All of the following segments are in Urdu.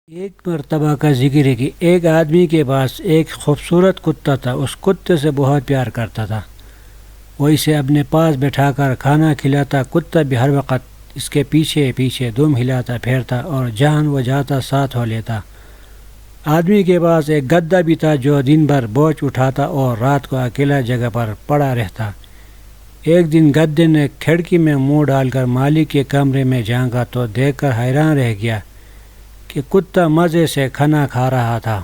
ایک مرتبہ کا ذکر ہے کہ ایک آدمی کے پاس ایک خوبصورت کتا تھا۔ اس کتے سے بہت پیار کرتا تھا۔ وہ اسے اپنے پاس بٹھا کر کھانا کھلاتا۔ کتا بھی ہر وقت اس کے پیچھے پیچھے دم ہلاتا پھرتا اور جہاں وہ جاتا ساتھ ہو لیتا۔ آدمی کے پاس ایک گدھا بھی تھا جو دن بھر بوجھ اٹھاتا اور رات کو اکیلا جگہ پر پڑا رہتا۔ ایک دن گدھے نے کھڑکی میں منہ ڈال کر مالک کے کمرے میں جھانکا تو دیکھ کر حیران رہ گیا کہ کتا مزے سے کھانا کھا رہا تھا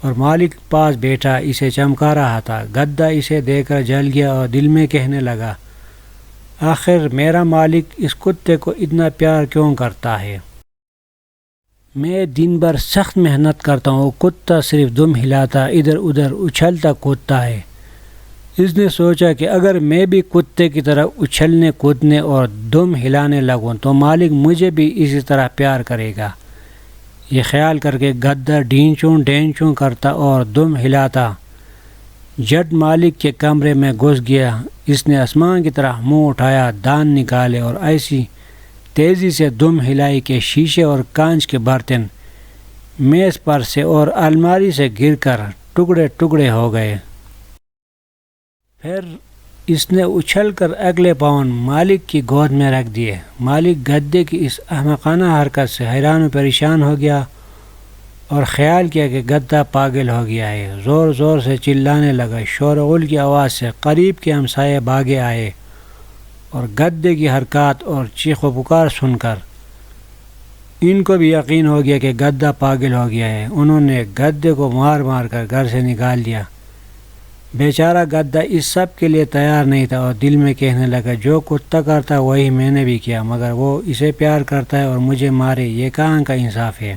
اور مالک پاس بیٹھا اسے چمکا رہا تھا۔ گدھا اسے دیکھ کر جل گیا اور دل میں کہنے لگا، آخر میرا مالک اس کتے کو اتنا پیار کیوں کرتا ہے؟ میں دن بھر سخت محنت کرتا ہوں، کتا صرف دم ہلاتا ادھر ادھر اچھلتا کودتا ہے۔ اس نے سوچا کہ اگر میں بھی کتے کی طرح اچھلنے کودنے اور دم ہلانے لگوں تو مالک مجھے بھی اسی طرح پیار کرے گا۔ یہ خیال کر کے گدھا ڈینچوں ڈینچوں کرتا اور دم ہلاتا جٹ مالک کے کمرے میں گھس گیا۔ اس نے آسمان کی طرح منہ اٹھایا، دان نکالے اور ایسی تیزی سے دم ہلائی کہ شیشے اور کانچ کے برتن میز پر سے اور الماری سے گر کر ٹکڑے ٹکڑے ہو گئے۔ پھر اس نے اچھل کر اگلے پاؤں مالک کی گود میں رکھ دیے۔ مالک گدھے کی اس احمقانہ حرکت سے حیران و پریشان ہو گیا اور خیال کیا کہ گدھا پاگل ہو گیا ہے۔ زور زور سے چلانے لگا۔ شور و غل کی آواز سے قریب کے ہمسائے بھاگے آئے اور گدھے کی حرکات اور چیخ و پکار سن کر ان کو بھی یقین ہو گیا کہ گدھا پاگل ہو گیا ہے۔ انہوں نے گدھے کو مار مار کر گھر سے نکال دیا۔ بیچارہ گدھا اس سب کے لیے تیار نہیں تھا اور دل میں کہنے لگا، جو کتا کرتا وہی میں نے بھی کیا، مگر وہ اسے پیار کرتا ہے اور مجھے مارے، یہ کہاں کا انصاف ہے؟